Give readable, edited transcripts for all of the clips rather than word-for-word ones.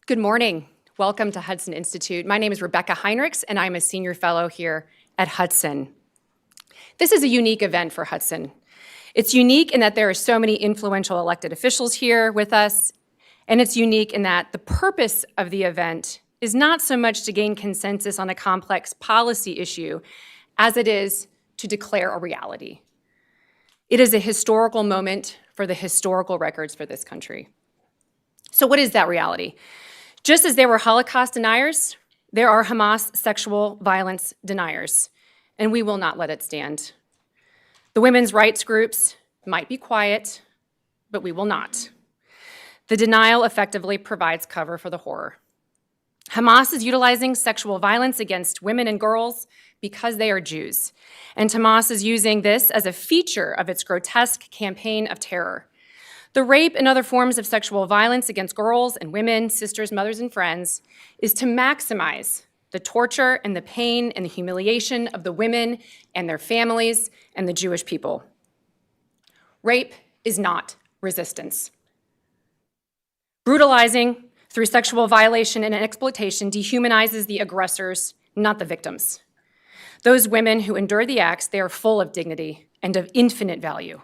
Good morning. Welcome to Hudson Institute. My name is Rebecca Heinrichs, and I'm a senior fellow here at Hudson. This is a unique event for Hudson. It's unique in that there are so many influential elected officials here with us, and it's unique in that the purpose of the event is not so much to gain consensus on a complex policy issue as it is to declare a reality. It is a historical moment for the historical records for this country. So what is that reality? Just as there were Holocaust deniers, there are Hamas sexual violence deniers, and we will not let it stand. The women's rights groups might be quiet, but we will not. The denial effectively provides cover for the horror. Hamas is utilizing sexual violence against women and girls because they are Jews, and Hamas is using this as a feature of its grotesque campaign of terror. The rape and other forms of sexual violence against girls and women, sisters, mothers, and friends is to maximize the torture and the pain and the humiliation of the women and their families and the Jewish people. Rape is not resistance. Brutalizing through sexual violation and exploitation dehumanizes the aggressors, not the victims. Those women who endure the acts, they are full of dignity and of infinite value.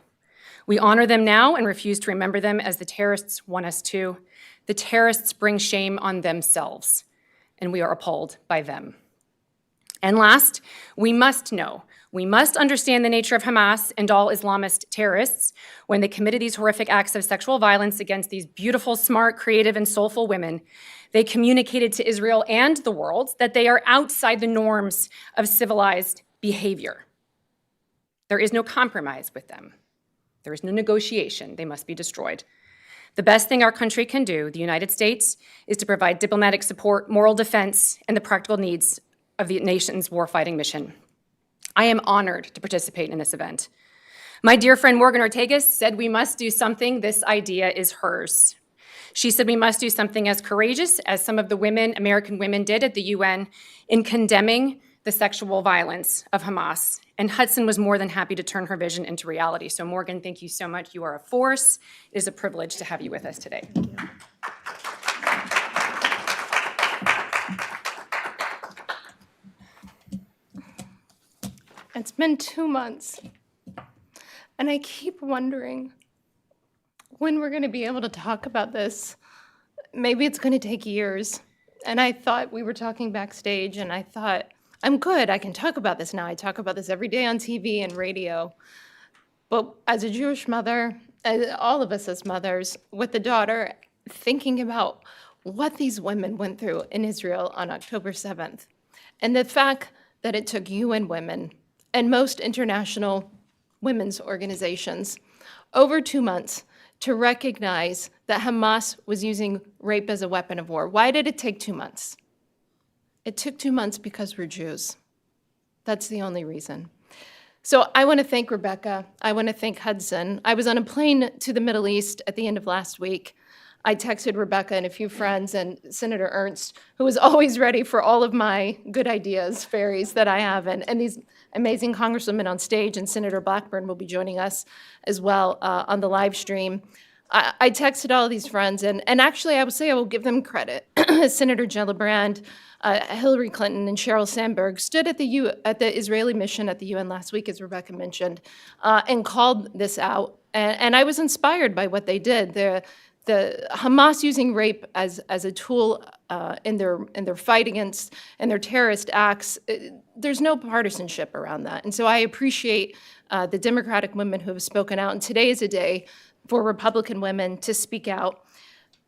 We honor them now and refuse to remember them as the terrorists want us to. The terrorists bring shame on themselves, and we are appalled by them. And last, we must understand the nature of Hamas and all Islamist terrorists when they committed these horrific acts of sexual violence against these beautiful, smart, creative, and soulful women. They communicated to Israel and the world that they are outside the norms of civilized behavior. There is no compromise with them. There is no negotiation. They must be destroyed. The best thing our country can do, the United States, is to provide diplomatic support, moral defense, and the practical needs of the nation's warfighting mission. I am honored to participate in this event. My dear friend Morgan Ortagus said we must do something. This idea is hers. She said we must do something as courageous as some of the women, American women, did at the UN in condemning the sexual violence of Hamas. And Hudson was more than happy to turn her vision into reality. So Morgan, thank you so much. You are a force. It is a privilege to have you with us today. Thank you. It's been 2 months, and I keep wondering when we're going to be able to talk about this. Maybe it's going to take years. And I thought we were talking backstage, and I thought, I'm good, I can talk about this now. I talk about this every day on TV and radio. But as a Jewish mother, all of us as mothers, with a daughter, thinking about what these women went through in Israel on October 7th, and the fact that it took UN Women and most international women's organizations over 2 months to recognize that Hamas was using rape as a weapon of war. Why did it take 2 months? It took 2 months because we're Jews. That's the only reason. So I want to thank Rebecca. I want to thank Hudson. I was on a plane to the Middle East at the end of last week. I texted Rebecca and a few friends and Senator Ernst, who was always ready for all of my good ideas, fairies that I have, and these amazing congresswomen on stage, and Senator Blackburn will be joining us as well on the live stream. I texted all of these friends, and actually I would say I will give them credit. Senator Gillibrand, Hillary Clinton, and Sheryl Sandberg stood at the Israeli mission at the UN last week, as Rebecca mentioned, and called this out. And I was inspired by what they did. The Hamas using rape as a tool in their fight against and their terrorist acts, there's no partisanship around that. And so I appreciate the Democratic women who have spoken out. And today is a day for Republican women to speak out.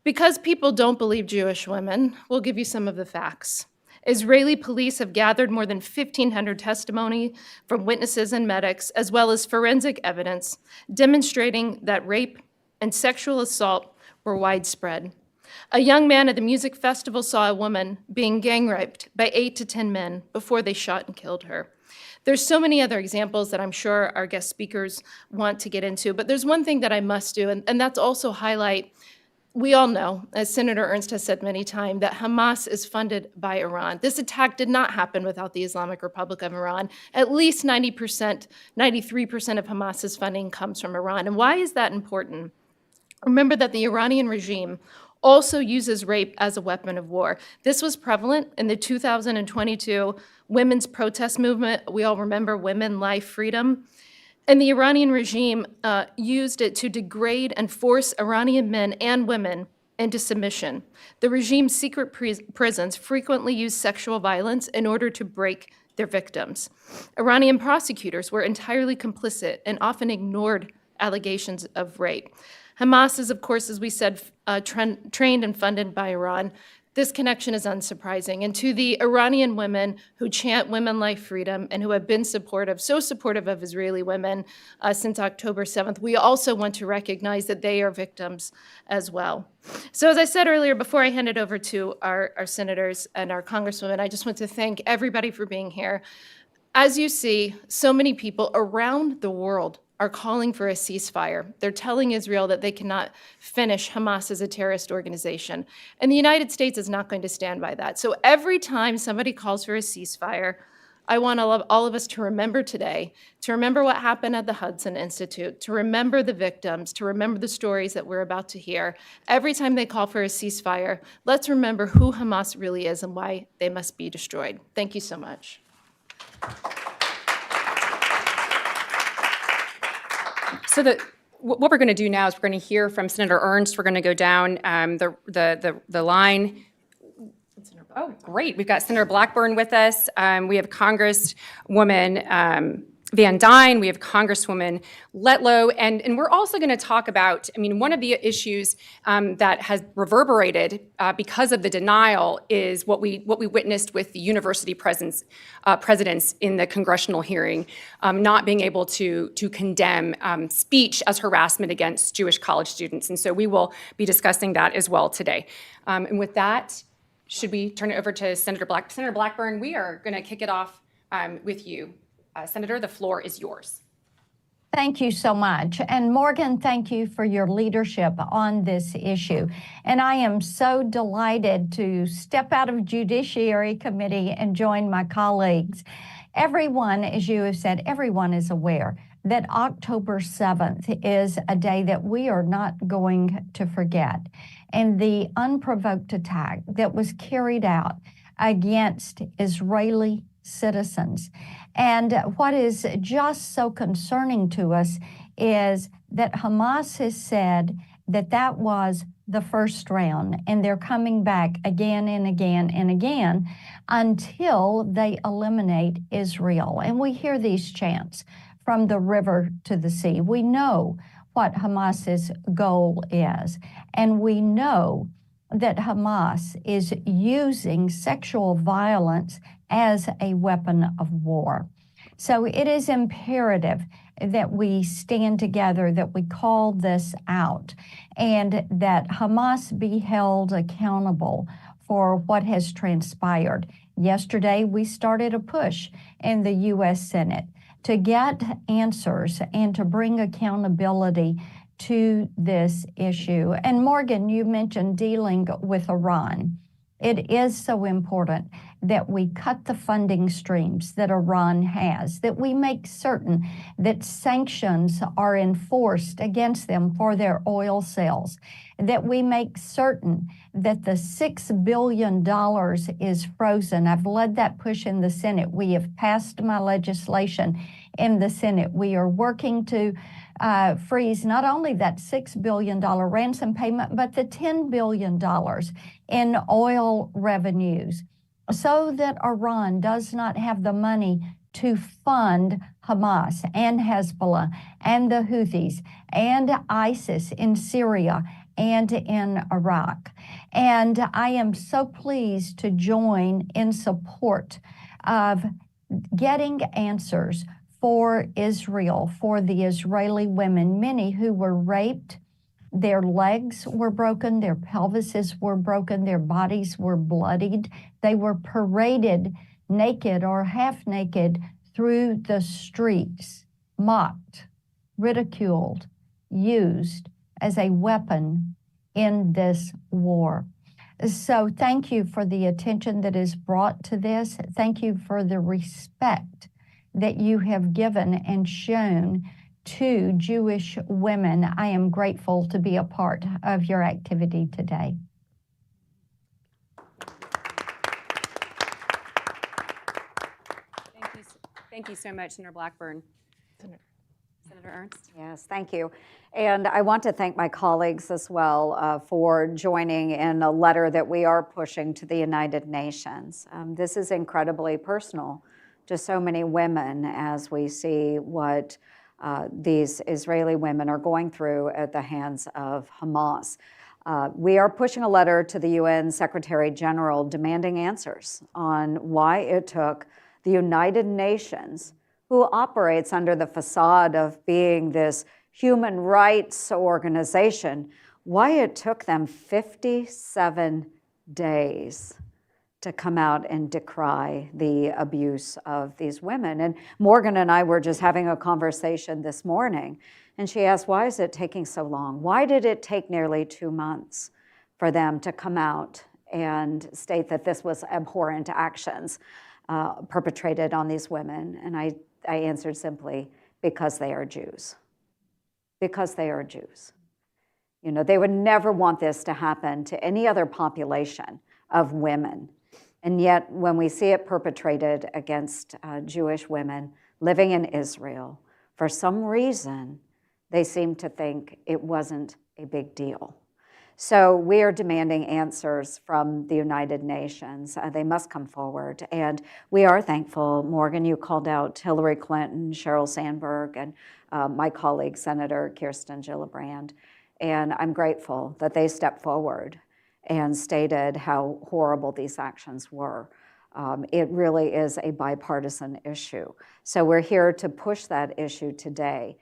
Because people don't believe Jewish women, we'll give you some of the facts. Israeli police have gathered more than 1,500 testimony from witnesses and medics, as well as forensic evidence demonstrating that rape and sexual assault were widespread. A young man at the music festival saw a woman being gang raped by 8 to 10 men before they shot and killed her. There's so many other examples that I'm sure our guest speakers want to get into, but there's one thing that I must do, and that's also highlight, we all know, as Senator Ernst has said many times, that Hamas is funded by Iran. This attack did not happen without the Islamic Republic of Iran. At least 90%, 93% of Hamas's funding comes from Iran. And why is that important? Remember that the Iranian regime also uses rape as a weapon of war. This was prevalent in the 2022 women's protest movement. We all remember Women, Life, Freedom. And the Iranian regime used it to degrade and force Iranian men and women into submission. The regime's secret prisons frequently use sexual violence in order to break their victims. Iranian prosecutors were entirely complicit and often ignored allegations of rape. Hamas is, of course, as we said, trained and funded by Iran. This connection is unsurprising. And to the Iranian women who chant women, life, freedom, and who have been so supportive of Israeli women since October 7th, we also want to recognize that they are victims as well. So as I said earlier, before I hand it over to our senators and our congresswomen, I just want to thank everybody for being here. As you see, so many people around the world are calling for a ceasefire. They're telling Israel that they cannot finish Hamas as a terrorist organization. And the United States is not going to stand by that. So every time somebody calls for a ceasefire, I want all of us to remember today, to remember what happened at the Hudson Institute, to remember the victims, to remember the stories that we're about to hear. Every time they call for a ceasefire, let's remember who Hamas really is and why they must be destroyed. Thank you so much. So what we're going to do now is we're going to hear from Senator Ernst. We're going to go down the line. Oh, great. We've got Senator Blackburn with us. We have Congresswoman Van Dyne. We have Congresswoman Letlow. And we're also going to talk about, one of the issues that has reverberated because of the denial is what we witnessed with the university presidents in the congressional hearing, not being able to condemn speech as harassment against Jewish college students. And so we will be discussing that as well today. And with that, should we turn it over to Senator Blackburn? We are going to kick it off with you. Senator, the floor is yours. Thank you so much. And Morgan, thank you for your leadership on this issue. And I am so delighted to step out of Judiciary Committee and join my colleagues. Everyone, as you have said, everyone is aware that October 7th is a day that we are not going to forget. And the unprovoked attack that was carried out against Israeli citizens. And what is just so concerning to us is that Hamas has said that that was the first round, and they're coming back again and again and again until they eliminate Israel. And we hear these chants from the river to the sea. We know what Hamas's goal is, and we know that Hamas is using sexual violence as a weapon of war. So it is imperative that we stand together, that we call this out, and that Hamas be held accountable for what has transpired. Yesterday, we started a push in the U.S. Senate to get answers and to bring accountability to this issue. And Morgan, you mentioned dealing with Iran. It is so important that we cut the funding streams that Iran has, that we make certain that sanctions are enforced against them for their oil sales, that we make certain that the $6 billion is frozen. I've led that push in the Senate. We have passed my legislation in the Senate. We are working to freeze not only that $6 billion ransom payment, but the $10 billion in oil revenues, so that Iran does not have the money to fund Hamas and Hezbollah and the Houthis and ISIS in Syria and in Iraq. And I am so pleased to join in support of getting answers for Israel, for the Israeli women, many who were raped. Their legs were broken, their pelvises were broken, their bodies were bloodied. They were paraded naked or half naked through the streets, mocked, ridiculed, used as a weapon in this war. So thank you for the attention that is brought to this. Thank you for the respect that you have given and shown to Jewish women. I am grateful to be a part of your activity today. Thank you so much, Senator Blackburn. Senator Ernst. Yes, thank you. And I want to thank my colleagues as well for joining in a letter that we are pushing to the United Nations. This is incredibly personal to so many women as we see what these Israeli women are going through at the hands of Hamas. We are pushing a letter to the UN Secretary General demanding answers on why it took the United Nations, who operates under the facade of being this human rights organization, why it took them 57 days to come out and decry the abuse of these women. And Morgan and I were just having a conversation this morning, and she asked, why is it taking so long? Why did it take nearly 2 months for them to come out and state that this was abhorrent actions perpetrated on these women? And I answered simply, because they are Jews. Because they are Jews. You know, they would never want this to happen to any other population of women. And yet, when we see it perpetrated against Jewish women living in Israel, for some reason, they seem to think it wasn't a big deal. So we are demanding answers from the United Nations. They must come forward. And we are thankful. Morgan, you called out Hillary Clinton, Sheryl Sandberg, and my colleague, Senator Kirsten Gillibrand. And I'm grateful that they stepped forward and stated how horrible these actions were. It really is a bipartisan issue. So we're here to push that issue today.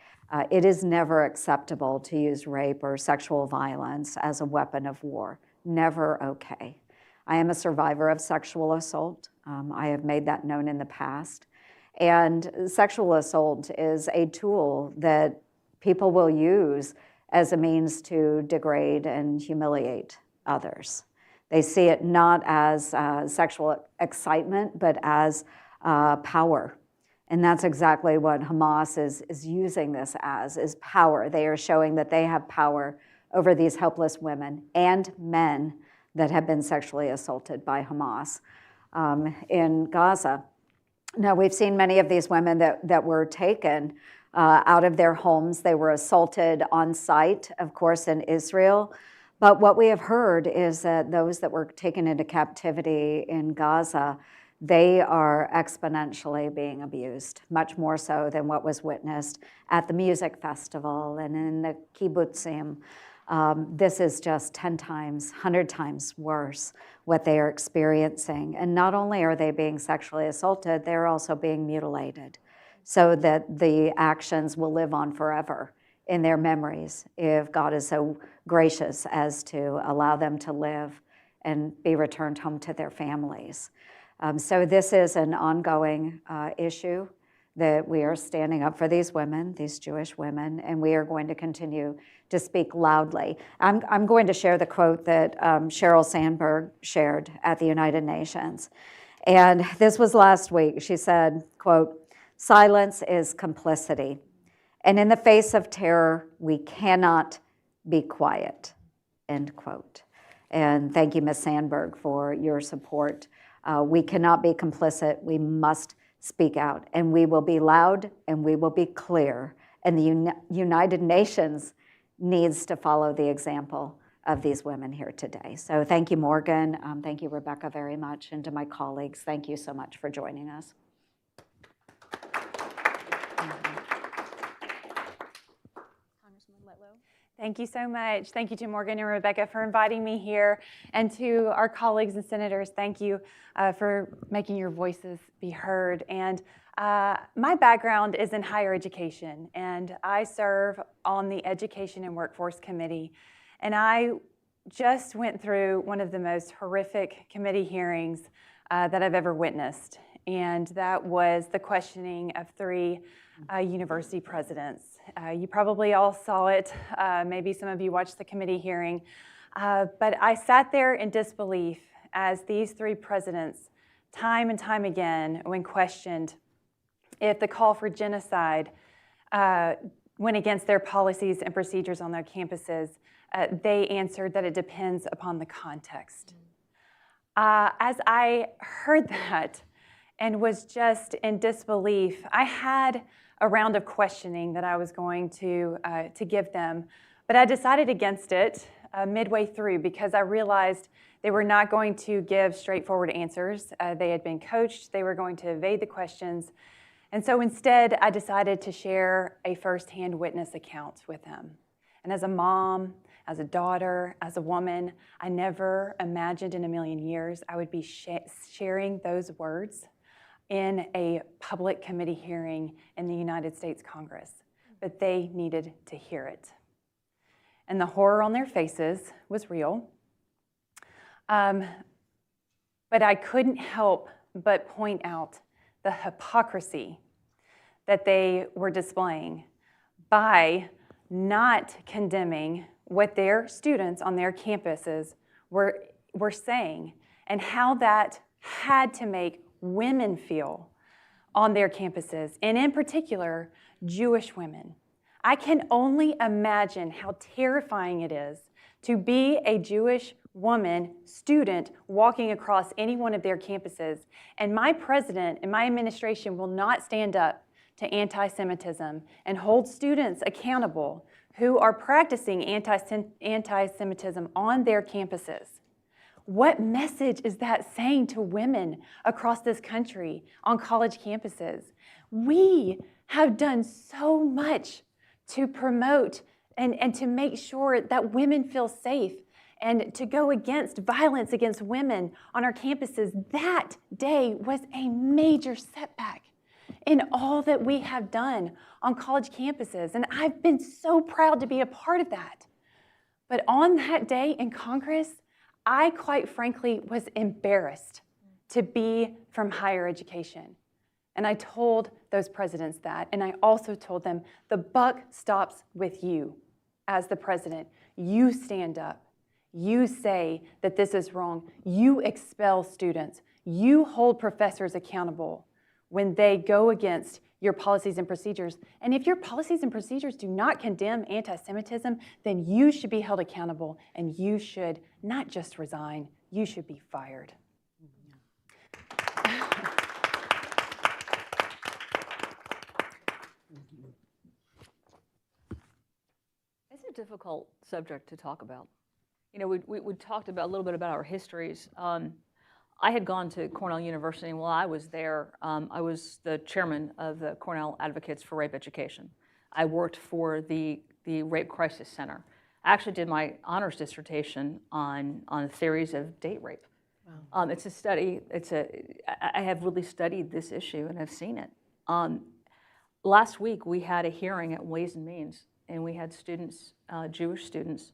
It is never acceptable to use rape or sexual violence as a weapon of war. Never okay. I am a survivor of sexual assault. I have made that known in the past. And sexual assault is a tool that people will use as a means to degrade and humiliate others. They see it not as sexual excitement, but as power. And that's exactly what Hamas is using this as, is power. They are showing that they have power over these helpless women and men that have been sexually assaulted by Hamas in Gaza. Now, we've seen many of these women that were taken out of their homes. They were assaulted on site, of course, in Israel. But what we have heard is that those that were taken into captivity in Gaza, they are exponentially being abused, much more so than what was witnessed at the music festival and in the kibbutzim. This is just 10 times, 100 times worse what they are experiencing. And not only are they being sexually assaulted, they're also being mutilated so that the actions will live on forever in their memories if God is so gracious as to allow them to live and be returned home to their families. So this is an ongoing issue that we are standing up for these women, these Jewish women, and we are going to continue to speak loudly. I'm going to share the quote that Sheryl Sandberg shared at the United Nations. And this was last week. She said, quote, "Silence is complicity. And in the face of terror, we cannot be quiet," end quote. And thank you, Ms. Sandberg, for your support. We cannot be complicit. We must speak out. And we will be loud and we will be clear. And the United Nations needs to follow the example of these women here today. So thank you, Morgan. Thank you, Rebecca, very much. And to my colleagues, thank you so much for joining us. Thank you so much. Thank you to Morgan and Rebecca for inviting me here. And to our colleagues and senators, thank you for making your voices be heard. And my background is in higher education, and I serve on the Education and Workforce Committee. And I just went through one of the most horrific committee hearings that I've ever witnessed. And that was the questioning of 3 university presidents. You probably all saw it. Maybe some of you watched the committee hearing. But I sat there in disbelief as these 3 presidents, time and time again, when questioned if the call for genocide went against their policies and procedures on their campuses, they answered that it depends upon the context. As I heard that, and was just in disbelief. I had a round of questioning that I was going to give them, but I decided against it midway through because I realized they were not going to give straightforward answers. They had been coached. They were going to evade the questions. And so instead, I decided to share a firsthand witness account with them. And as a mom, as a daughter, as a woman, I never imagined in a million years I would be sharing those words in a public committee hearing in the United States Congress. But they needed to hear it. And the horror on their faces was real. But I couldn't help but point out the hypocrisy that they were displaying by not condemning what their students on their campuses were saying and how that had to make women feel on their campuses, and in particular, Jewish women. I can only imagine how terrifying it is to be a Jewish woman, student, walking across any one of their campuses, and my president and my administration will not stand up to anti-Semitism and hold students accountable who are practicing anti-Semitism on their campuses. What message is that saying to women across this country on college campuses? We have done so much to promote and to make sure that women feel safe and to go against violence against women on our campuses. That day was a major setback in all that we have done on college campuses. And I've been so proud to be a part of that. But on that day in Congress, I quite frankly was embarrassed to be from higher education. And I told those presidents that, and I also told them, the buck stops with you as the president. You stand up. You say that this is wrong. You expel students. You hold professors accountable when they go against your policies and procedures. And if your policies and procedures do not condemn anti-Semitism, then you should be held accountable, and you should not just resign, you should be fired. It's a difficult subject to talk about. You know, we talked about a little bit about our histories. I had gone to Cornell University, and while I was there, I was the chairman of the Cornell Advocates for Rape Education. I worked for the Rape Crisis Center. I actually did my honors dissertation on theories of date rape. Wow. It's a study. I have really studied this issue and have seen it. Last week we had a hearing at Ways and Means, and we had students, Jewish students,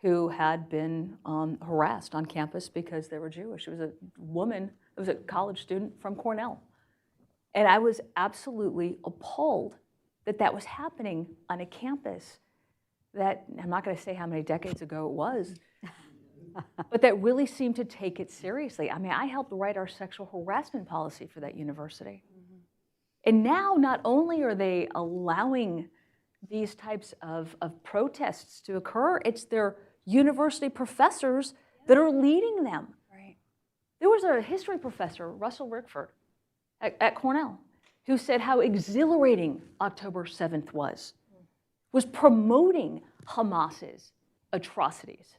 who had been harassed on campus because they were Jewish. It was a woman, it was a college student from Cornell. And I was absolutely appalled that that was happening on a campus that, I'm not gonna say how many decades ago it was, but that really seemed to take it seriously. I mean, I helped write our sexual harassment policy for that university. Mm-hmm. And now not only are they allowing these types of protests to occur, it's their university professors that are leading them. Right. There was a history professor, Russell Rickford, at Cornell, who said how exhilarating October 7th was promoting Hamas's atrocities.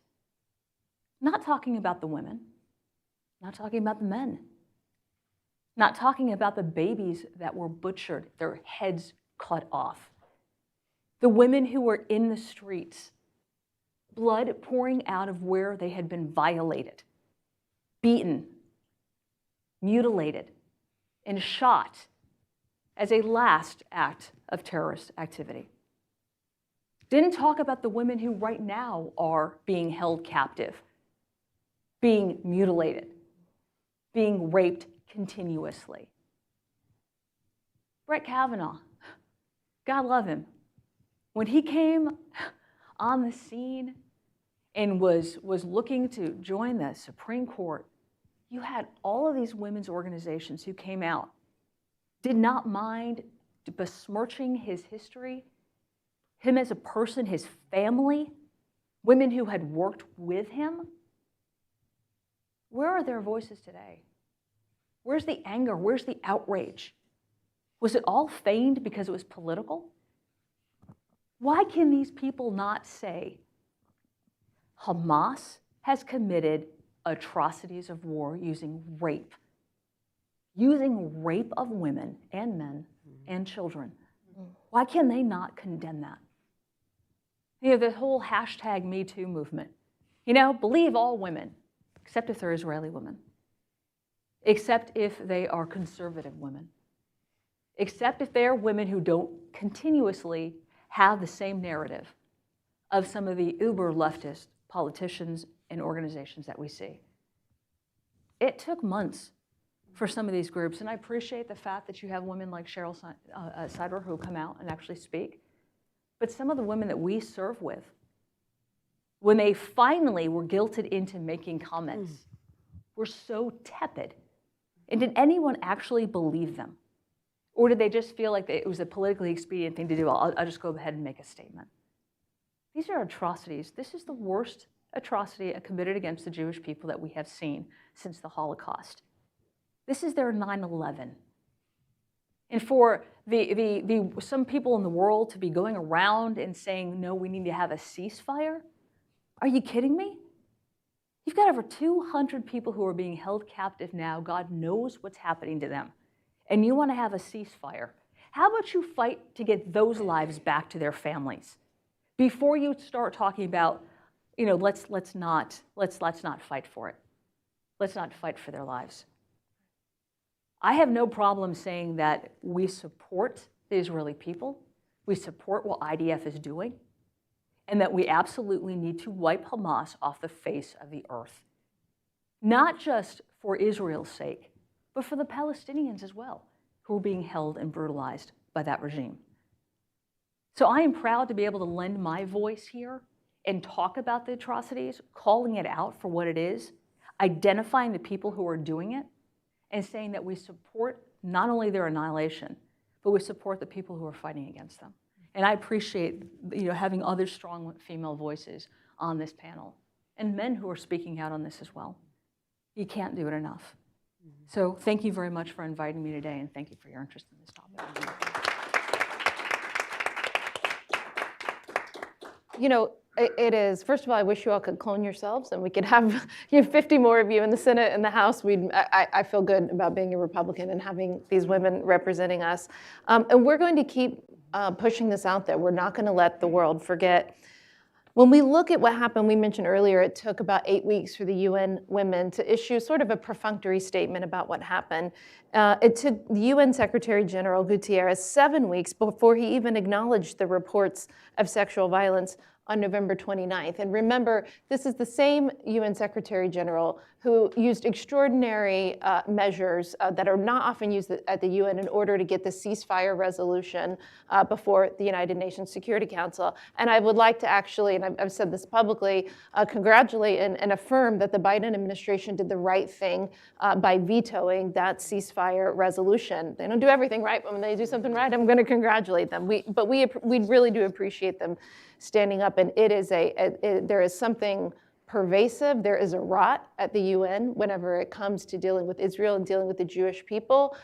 Not talking about the women, not talking about the men, not talking about the babies that were butchered, their heads cut off, the women who were in the streets, blood pouring out of where they had been violated, beaten, mutilated, and shot as a last act of terrorist activity. Didn't talk about the women who right now are being held captive, being mutilated, being raped continuously. Brett Kavanaugh, God love him, when he came on the scene and was looking to join the Supreme Court, you had all of these women's organizations who came out, did not mind besmirching his history, him as a person, his family, women who had worked with him. Where are their voices today? Where's the anger? Where's the outrage? Was it all feigned because it was political? Why can these people not say Hamas has committed atrocities of war using rape of women and men and children? Why can they not condemn that? You know, the whole hashtag #MeToo movement. You know, believe all women, except if they're Israeli women, except if they are conservative women, except if they're women who don't continuously have the same narrative of some of the uber leftist politicians and organizations that we see. It took months for some of these groups, and I appreciate the fact that you have women like Cheryl Seidler who come out and actually speak. But some of the women that we serve with, when they finally were guilted into making comments, were so tepid. And did anyone actually believe them? Or did they just feel like it was a politically expedient thing to do? I'll just go ahead and make a statement. These are atrocities. This is the worst atrocity committed against the Jewish people that we have seen since the Holocaust. This is their 9/11. And for some people in the world to be going around and saying, no, we need to have a ceasefire? Are you kidding me? You've got over 200 people who are being held captive now. God knows what's happening to them. And you want to have a ceasefire. How about you fight to get those lives back to their families before you start talking about, you know, let's not fight for it. Let's not fight for their lives. I have no problem saying that we support the Israeli people, we support what IDF is doing, and that we absolutely need to wipe Hamas off the face of the earth. Not just for Israel's sake, but for the Palestinians as well, who are being held and brutalized by that regime. So I am proud to be able to lend my voice here and talk about the atrocities, calling it out for what it is, identifying the people who are doing it, and saying that we support not only their annihilation, but we support the people who are fighting against them. And I appreciate, you know, having other strong female voices on this panel and men who are speaking out on this as well. You can't do it enough. So thank you very much for inviting me today, and thank you for your interest in this topic. You know, it is, first of all, I wish you all could clone yourselves and we could have 50 more of you in the Senate and the House. I feel good about being a Republican and having these women representing us. And we're going to keep pushing this out there. We're not going to let the world forget. When we look at what happened, we mentioned earlier, it took about 8 weeks for the UN women to issue sort of a perfunctory statement about what happened. It took the UN Secretary General Guterres 7 weeks before he even acknowledged the reports of sexual violence on November 29th. And remember, this is the same UN Secretary General who used extraordinary measures that are not often used at the UN in order to get the ceasefire resolution before the United Nations Security Council. And I would like to actually, and I've said this publicly, congratulate and affirm that the Biden administration did the right thing by vetoing that ceasefire resolution. They don't do everything right, but when they do something right, I'm going to congratulate them. But we really do appreciate them standing up, and it is there is something pervasive. There is a rot at the UN whenever it comes to dealing with Israel and dealing with the Jewish people.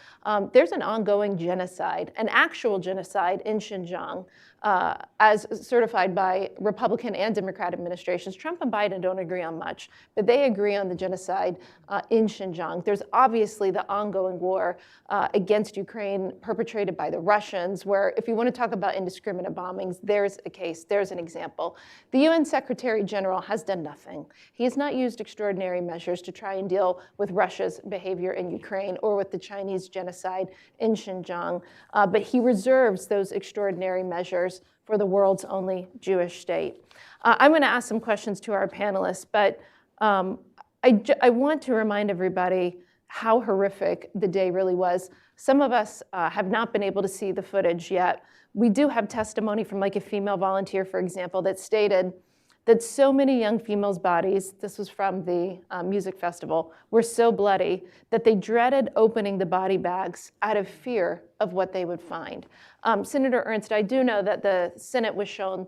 There's an ongoing genocide, an actual genocide in Xinjiang, as certified by Republican and Democrat administrations. Trump and Biden don't agree on much, but they agree on the genocide in Xinjiang. There's obviously the ongoing war against Ukraine perpetrated by the Russians, where if you want to talk about indiscriminate bombings, there's a case, there's an example. The UN Secretary General has done nothing. He has not used extraordinary measures to try and deal with Russia's behavior in Ukraine or with the Chinese genocide in Xinjiang, but he reserves those extraordinary measures for the world's only Jewish state. I'm going to ask some questions to our panelists, but I want to remind everybody how horrific the day really was. Some of us have not been able to see the footage yet. We do have testimony from like a female volunteer, for example, that stated that so many young females' bodies, this was from the music festival, were so bloody that they dreaded opening the body bags out of fear of what they would find. Senator Ernst, I do know that the Senate was shown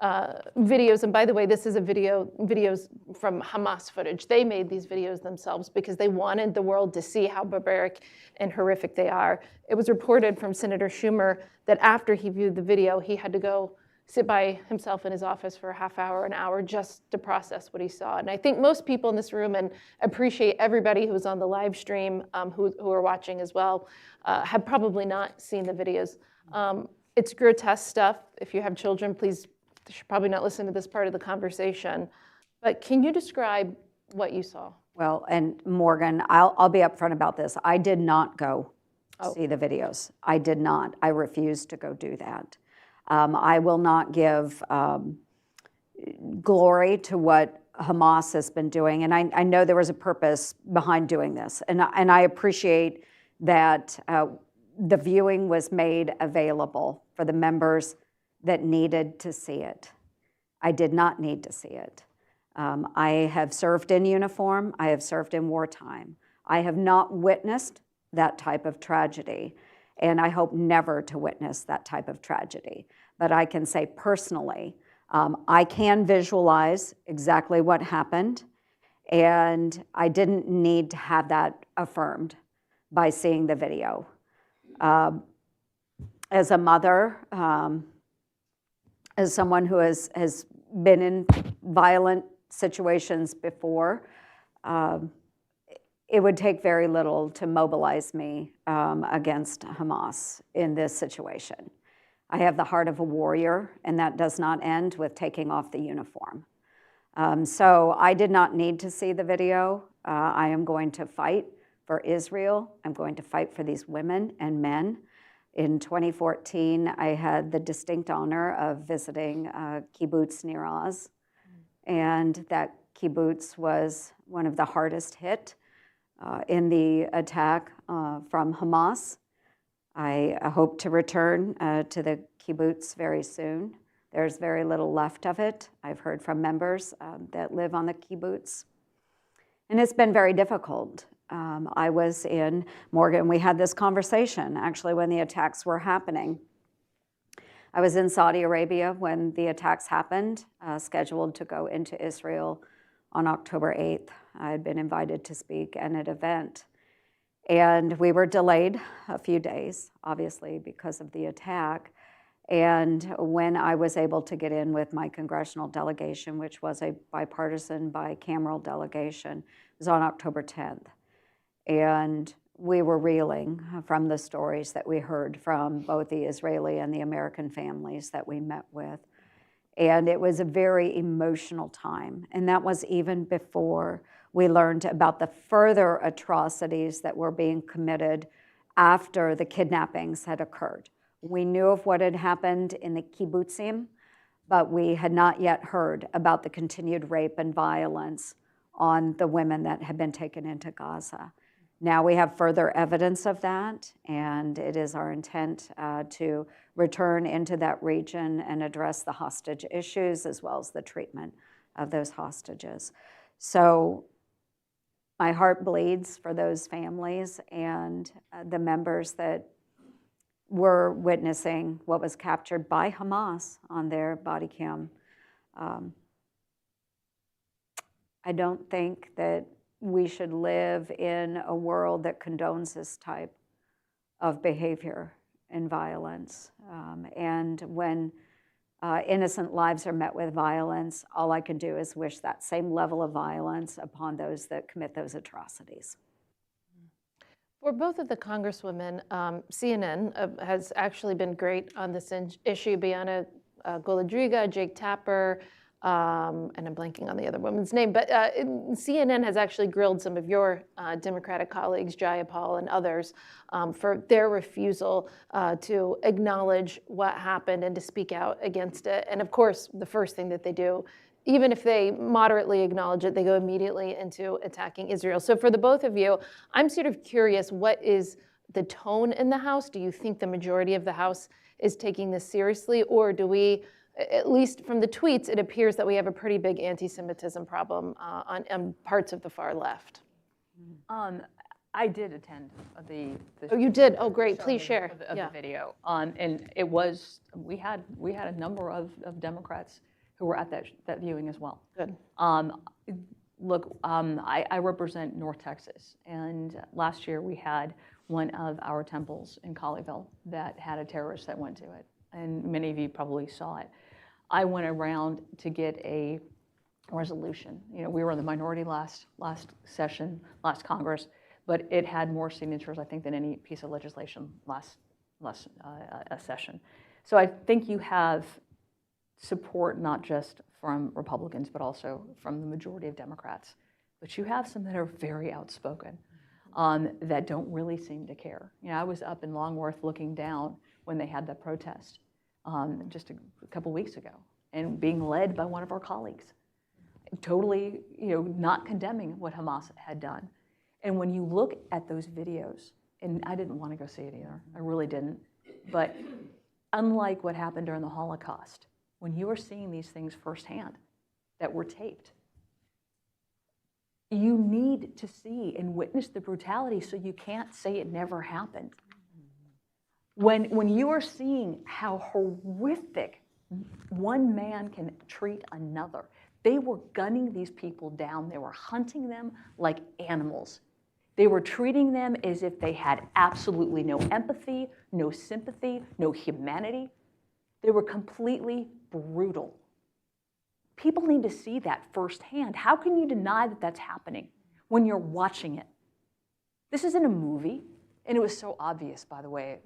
videos. And by the way, this is videos from Hamas footage. They made these videos themselves because they wanted the world to see how barbaric and horrific they are. It was reported from Senator Schumer that after he viewed the video, he had to go sit by himself in his office for a half hour, an hour, just to process what he saw. And I think most people in this room, and appreciate everybody who's on the live stream, who are watching as well, have probably not seen the videos. It's grotesque stuff. If you have children, please, you should probably not listen to this part of the conversation. But can you describe what you saw? Well, and Morgan, I'll be upfront about this. I did not go see the videos. I did not. I refused to go do that. I will not give glory to what Hamas has been doing, and I know there was a purpose behind doing this, and I appreciate that the viewing was made available for the members that needed to see it. I did not need to see it. I have served in uniform. I have served in wartime. I have not witnessed that type of tragedy, and I hope never to witness that type of tragedy. But I can say personally, I can visualize exactly what happened, and I didn't need to have that affirmed by seeing the video. As a mother, as someone who has been in violent situations before, it would take very little to mobilize me against Hamas in this situation. I have the heart of a warrior, and that does not end with taking off the uniform. So I did not need to see the video. I am going to fight for Israel. I'm going to fight for these women and men. In 2014, I had the distinct honor of visiting kibbutz Nir Oz, and that kibbutz was one of the hardest hit in the attack from Hamas. I hope to return to the kibbutz very soon. There's very little left of it. I've heard from members that live on the kibbutz. And it's been very difficult. I was in Morgan. We had this conversation, actually, when the attacks were happening. I was in Saudi Arabia when the attacks happened, scheduled to go into Israel on October 8th. I had been invited to speak at an event. And we were delayed a few days, obviously, because of the attack. And when I was able to get in with my congressional delegation, which was a bipartisan, bicameral delegation, it was on October 10th. And we were reeling from the stories that we heard from both the Israeli and the American families that we met with. And it was a very emotional time. And that was even before we learned about the further atrocities that were being committed after the kidnappings had occurred. We knew of what had happened in the kibbutzim, but we had not yet heard about the continued rape and violence on the women that had been taken into Gaza. Now we have further evidence of that, and it is our intent to return into that region and address the hostage issues as well as the treatment of those hostages. So my heart bleeds for those families and the members that were witnessing what was captured by Hamas on their body cam. I don't think that we should live in a world that condones this type of behavior and violence. And when innocent lives are met with violence, all I can do is wish that same level of violence upon those that commit those atrocities. For both of the congresswomen, CNN has actually been great on this issue. Bianna Golodryga, Jake Tapper, and I'm blanking on the other woman's name, but CNN has actually grilled some of your Democratic colleagues, Jayapal and others, for their refusal to acknowledge what happened and to speak out against it. And of course, the first thing that they do, even if they moderately acknowledge it, they go immediately into attacking Israel. So for the both of you, I'm sort of curious, what is the tone in the House? Do you think the majority of the House is taking this seriously, or do we, at least from the tweets, it appears that we have a pretty big anti-Semitism problem on parts of the far left? I did attend the Oh, you did? Oh, great. Please share. of the video. And it was, we had a number of Democrats who were at that viewing as well. Good. Look, I represent North Texas, and last year we had one of our temples in Colleyville that had a terrorist that went to it, and many of you probably saw it. I went around to get a resolution. You know, we were in the minority last session, last Congress, but it had more signatures, I think, than any piece of legislation last session. So I think you have support not just from Republicans, but also from the majority of Democrats. But you have some that are very outspoken, that don't really seem to care. You know, I was up in Longworth looking down when they had that protest just a couple weeks ago, and being led by one of our colleagues, totally, you know, not condemning what Hamas had done. And when you look at those videos, and I didn't want to go see it either, I really didn't, but unlike what happened during the Holocaust, when you are seeing these things firsthand that were taped, you need to see and witness the brutality so you can't say it never happened. When you are seeing how horrific one man can treat another, they were gunning these people down. They were hunting them like animals. They were treating them as if they had absolutely no empathy, no sympathy, no humanity. They were completely brutal. People need to see that firsthand. How can you deny that that's happening when you're watching it? This isn't a movie, and it was so obvious, by the way,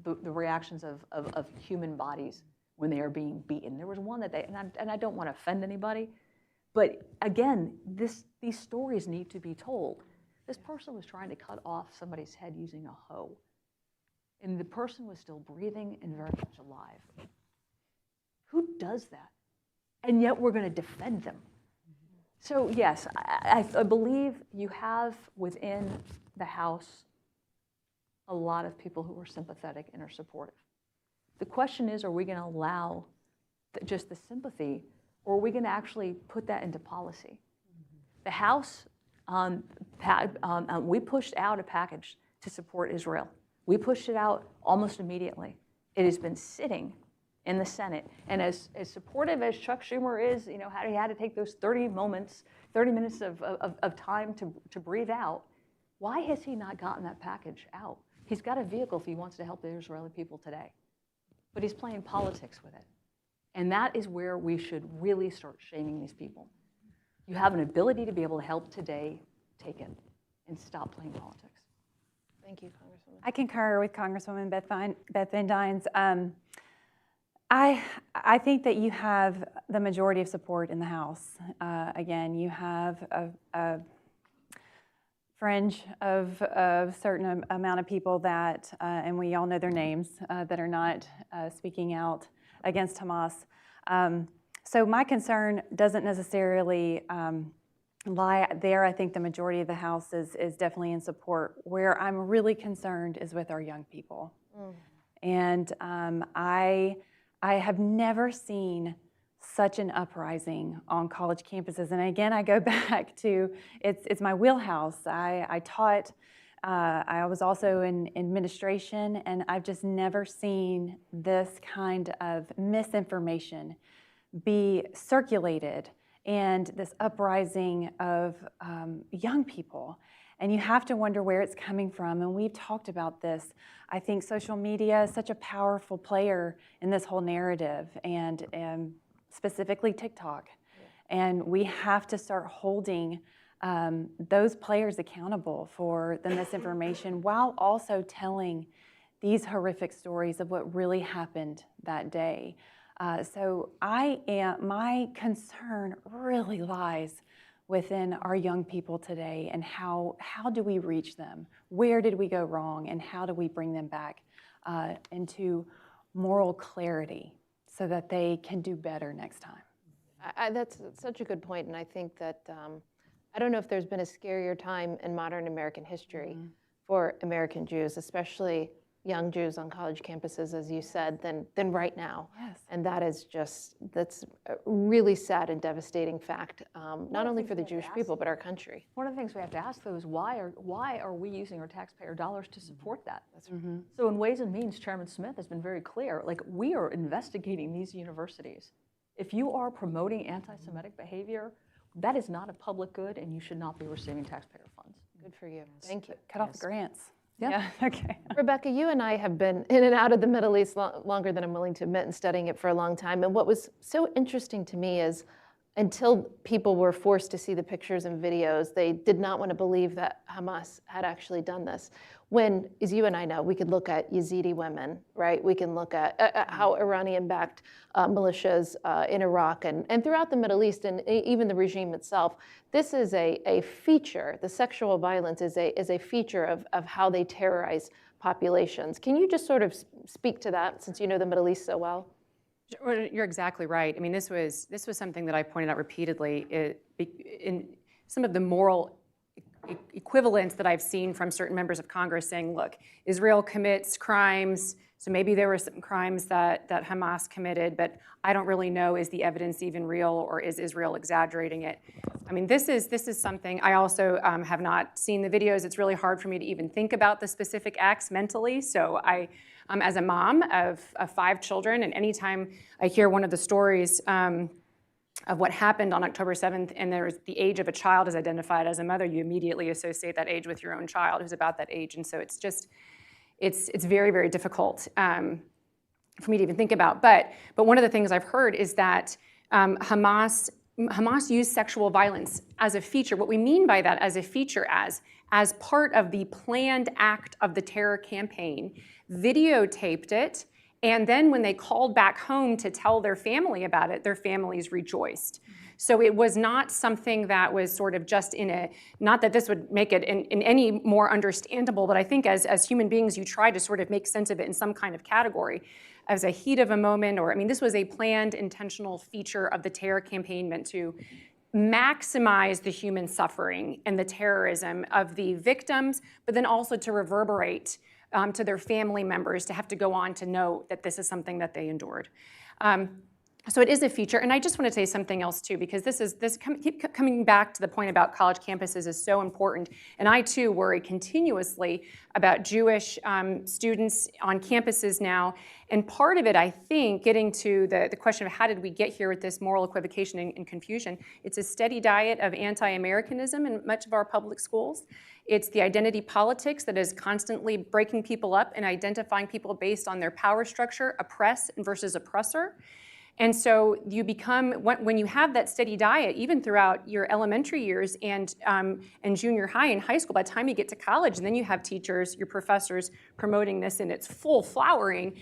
the reactions of human bodies when they are being beaten. There was one that and I don't want to offend anybody, but again, these stories need to be told. This person was trying to cut off somebody's head using a hoe, and the person was still breathing and very much alive. Who does that? And yet we're going to defend them. So yes, I believe you have within the House a lot of people who are sympathetic and are supportive. The question is, are we going to allow just the sympathy, or are we going to actually put that into policy? The House, we pushed out a package to support Israel. We pushed it out almost immediately. It has been sitting in the Senate, and as supportive as Chuck Schumer is, you know, how he had to take those 30 minutes of time to breathe out, why has he not gotten that package out? He's got a vehicle if he wants to help the Israeli people today, but he's playing politics with it. And that is where we should really start shaming these people. You have an ability to be able to help today, take it, and stop playing politics. Thank you, Congresswoman. I concur with Congresswoman Beth Van Dynes. I think that you have the majority of support in the House. Again, you have a fringe of a certain amount of people that, and we all know their names, that are not speaking out against Hamas. So my concern doesn't necessarily lie there. I think the majority of the House is definitely in support. Where I'm really concerned is with our young people. And I have never seen such an uprising on college campuses. And again, I go back to, it's my wheelhouse. I taught, I was also in administration, and I've just never seen this kind of misinformation be circulated and this uprising of young people. And you have to wonder where it's coming from. And we've talked about this. I think social media is such a powerful player in this whole narrative, and specifically TikTok. Yeah. And we have to start holding those players accountable for the misinformation while also telling these horrific stories of what really happened that day. So my concern really lies within our young people today, and how do we reach them? Where did we go wrong, and how do we bring them back into moral clarity so that they can do better next time? That's such a good point, and I think that I don't know if there's been a scarier time in modern American history for American Jews, especially young Jews on college campuses, as you said, than right now. Yes. And that is that's a really sad and devastating fact, not only for the Jewish people, but our country. One of the things we have to ask, though, is why are we using our taxpayer dollars to support that? That's right. So in Ways and Means, Chairman Smith has been very clear, like, we are investigating these universities. If you are promoting anti-Semitic behavior, that is not a public good, and you should not be receiving taxpayer funds. Good for you. Thank you. Cut off the grants. Yeah. Okay. Rebecca, you and I have been in and out of the Middle East longer than I'm willing to admit and studying it for a long time. And what was so interesting to me is until people were forced to see the pictures and videos, they did not want to believe that Hamas had actually done this. When, as you and I know, we could look at Yazidi women, right? We can look at how Iranian-backed militias in Iraq and throughout the Middle East and even the regime itself. This is a feature, the sexual violence is a feature of how they terrorize populations. Can you just sort of speak to that since you know the Middle East so well? You're exactly right. I mean, this was something that I pointed out repeatedly in some of the moral equivalence that I've seen from certain members of Congress saying, look, Israel commits crimes, so maybe there were some crimes that Hamas committed, but I don't really know, is the evidence even real or is Israel exaggerating it? I mean, this is something, I also have not seen the videos. It's really hard for me to even think about the specific acts mentally, so as a mom of 5 children, and anytime I hear one of the stories of what happened on October 7th, and the age of a child is identified as a mother, you immediately associate that age with your own child who's about that age. And so it's very, very difficult for me to even think about. But one of the things I've heard is that Hamas used sexual violence as a feature. What we mean by that as a feature, as part of the planned act of the terror campaign, videotaped it, and then when they called back home to tell their family about it, their families rejoiced. So it was not something that was sort of just not that this would make it in any more understandable, but I think as human beings, you try to sort of make sense of it in some kind of category. As a heat of a moment, this was a planned, intentional feature of the terror campaign meant to maximize the human suffering and the terrorism of the victims, but then also to reverberate to their family members to have to go on to know that this is something that they endured. So it is a feature, and I just want to say something else too, because keep coming back to the point about college campuses is so important, and I too worry continuously about Jewish students on campuses now, and part of it, I think, getting to the question of how did we get here with this moral equivocation and confusion, it's a steady diet of anti-Americanism in much of our public schools. It's the identity politics that is constantly breaking people up and identifying people based on their power structure, oppress versus oppressor. And so you become, when you have that steady diet, even throughout your elementary years and junior high and high school, by the time you get to college, and then you have teachers, your professors promoting this in its full flowering,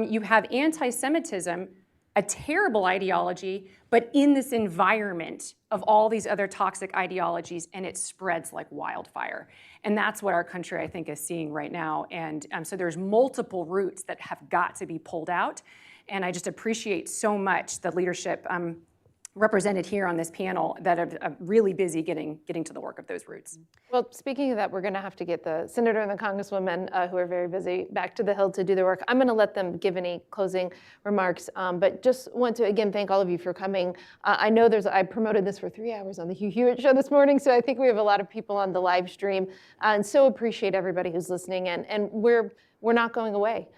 you have anti-Semitism, a terrible ideology, but in this environment of all these other toxic ideologies, and it spreads like wildfire. And that's what our country, I think, is seeing right now. And so there's multiple roots that have got to be pulled out. And I just appreciate so much the leadership represented here on this panel that are really busy getting to the work of those roots. Well, speaking of that, we're going to have to get the senator and the congresswoman who are very busy back to the Hill to do their work. I'm going to let them give any closing remarks, but just want to again thank all of you for coming. I know I promoted this for 3 hours on the Hugh Hewitt Show this morning, so I think we have a lot of people on the live stream, and so appreciate everybody who's listening. And we're not going away.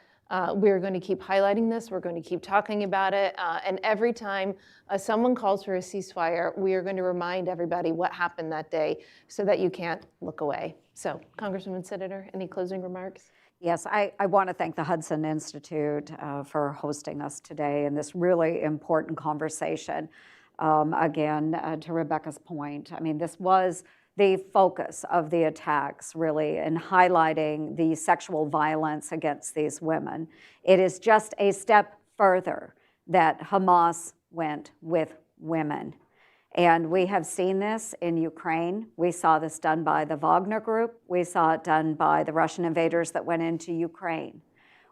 We're going to keep highlighting this. We're going to keep talking about it. And every time someone calls for a ceasefire, we are going to remind everybody what happened that day so that you can't look away. So, Congresswoman, Senator, any closing remarks? Yes, I want to thank the Hudson Institute for hosting us today in this really important conversation. Again, to Rebecca's point, this was the focus of the attacks, really, in highlighting the sexual violence against these women. It is just a step further that Hamas went with women. And we have seen this in Ukraine. We saw this done by the Wagner Group. We saw it done by the Russian invaders that went into Ukraine.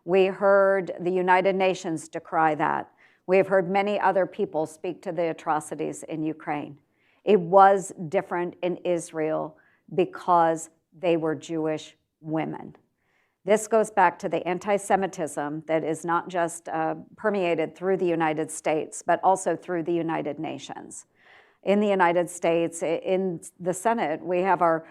We heard the United Nations decry that. We have heard many other people speak to the atrocities in Ukraine. It was different in Israel because they were Jewish women. This goes back to the anti-Semitism that is not just permeated through the United States, but also through the United Nations. In the United States, in the Senate, we have our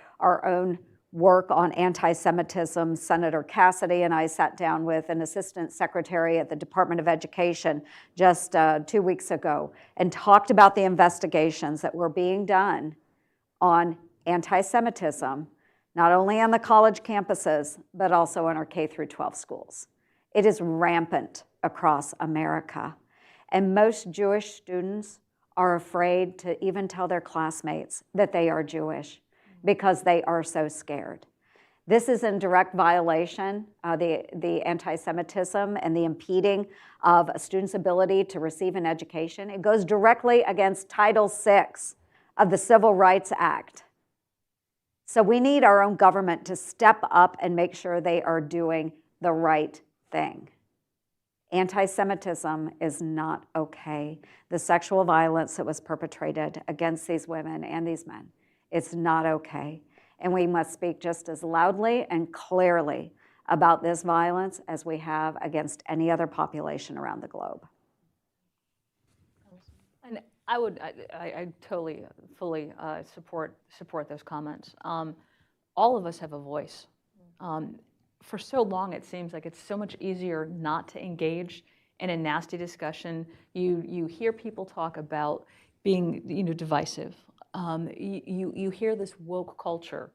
own work on anti-Semitism. Senator Cassidy and I sat down with an assistant secretary at the Department of Education just 2 weeks ago and talked about the investigations that were being done on anti-Semitism, not only on the college campuses, but also in our K through 12 schools. It is rampant across America. And most Jewish students are afraid to even tell their classmates that they are Jewish because they are so scared. This is in direct violation of the anti-Semitism and the impeding of a student's ability to receive an education. It goes directly against Title VI of the Civil Rights Act. So we need our own government to step up and make sure they are doing the right thing. Anti-Semitism is not okay. The sexual violence that was perpetrated against these women and these men, it's not okay. And we must speak just as loudly and clearly about this violence as we have against any other population around the globe. And I totally, fully support those comments. All of us have a voice. For so long, it seems like it's so much easier not to engage in a nasty discussion. You hear people talk about being, divisive. You hear this woke culture,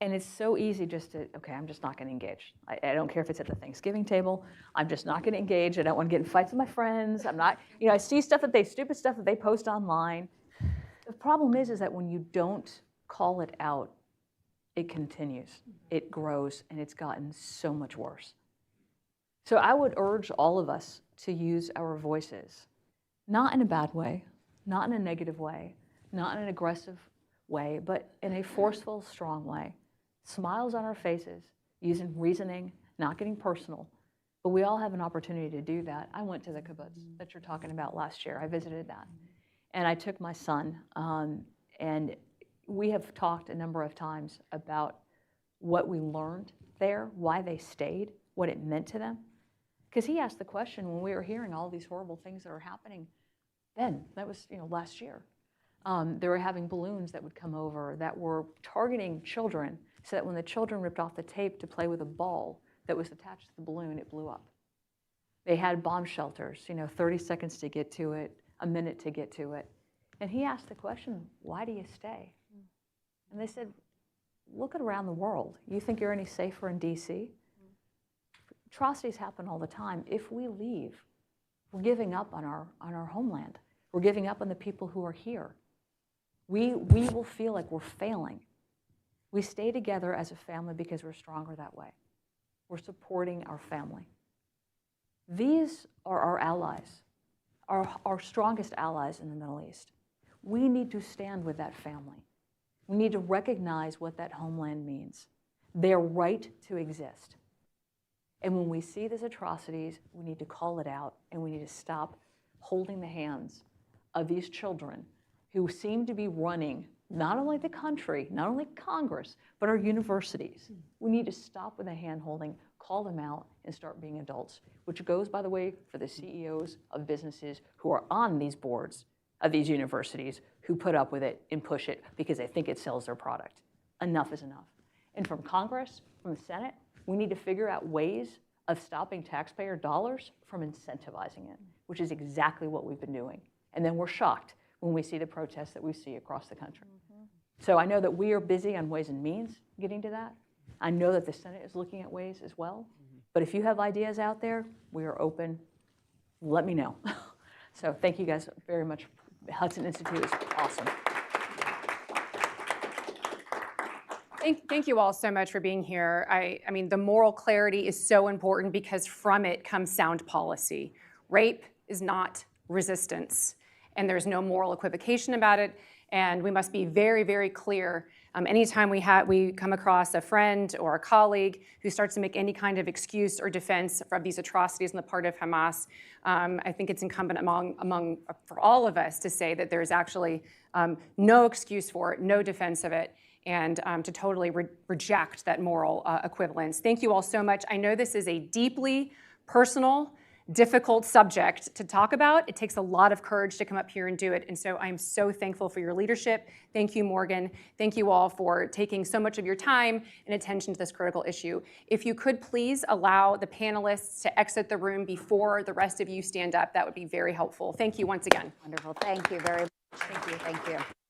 and it's so easy just to, okay, I'm just not going to engage. I don't care if it's at the Thanksgiving table. I'm just not going to engage. I don't want to get in fights with my friends. I'm not, I see stupid stuff that they post online. The problem is that when you don't call it out, it continues, it grows, and it's gotten so much worse. So I would urge all of us to use our voices, not in a bad way, not in a negative way, not in an aggressive way, but in a forceful, strong way. Smiles on our faces, using reasoning, not getting personal. But we all have an opportunity to do that. I went to the kibbutz that you're talking about last year. I visited that. And I took my son, and we have talked a number of times about what we learned there, why they stayed, what it meant to them. Because he asked the question when we were hearing all these horrible things that are happening then, that was last year. They were having balloons that would come over that were targeting children so that when the children ripped off the tape to play with a ball that was attached to the balloon, it blew up. They had bomb shelters, 30 seconds to get to it, a minute to get to it. And he asked the question, why do you stay? And they said, look at around the world. You think you're any safer in DC? Atrocities happen all the time. If we leave, we're giving up on our homeland. We're giving up on the people who are here. We will feel like we're failing. We stay together as a family because we're stronger that way. We're supporting our family. These are our allies, our strongest allies in the Middle East. We need to stand with that family. We need to recognize what that homeland means, their right to exist. And when we see these atrocities, we need to call it out, and we need to stop holding the hands of these children who seem to be running not only the country, not only Congress, but our universities. We need to stop with the hand-holding, call them out, and start being adults, which goes, by the way, for the CEOs of businesses who are on these boards of these universities who put up with it and push it because they think it sells their product. Enough is enough. And from Congress, from the Senate, we need to figure out ways of stopping taxpayer dollars from incentivizing it, which is exactly what we've been doing. And then we're shocked when we see the protests that we see across the country. So I know that we are busy on ways and means getting to that. I know that the Senate is looking at ways as well. But if you have ideas out there, we are open. Let me know. So thank you guys very much. Hudson Institute is awesome. Thank you all so much for being here. I mean, the moral clarity is so important because from it comes sound policy. Rape is not resistance, and there's no moral equivocation about it. And we must be very, very clear. Anytime we come across a friend or a colleague who starts to make any kind of excuse or defense of these atrocities on the part of Hamas, I think it's incumbent for all of us to say that there's actually no excuse for it, no defense of it, and to totally reject that moral equivalence. Thank you all so much. I know this is a deeply personal difficult subject to talk about. It takes a lot of courage to come up here and do it. And so I'm so thankful for your leadership. Thank you, Morgan. Thank you all for taking so much of your time and attention to this critical issue. If you could please allow the panelists to exit the room before the rest of you stand up, that would be very helpful. Thank you once again. Wonderful. Thank you very much. Thank you. Thank you.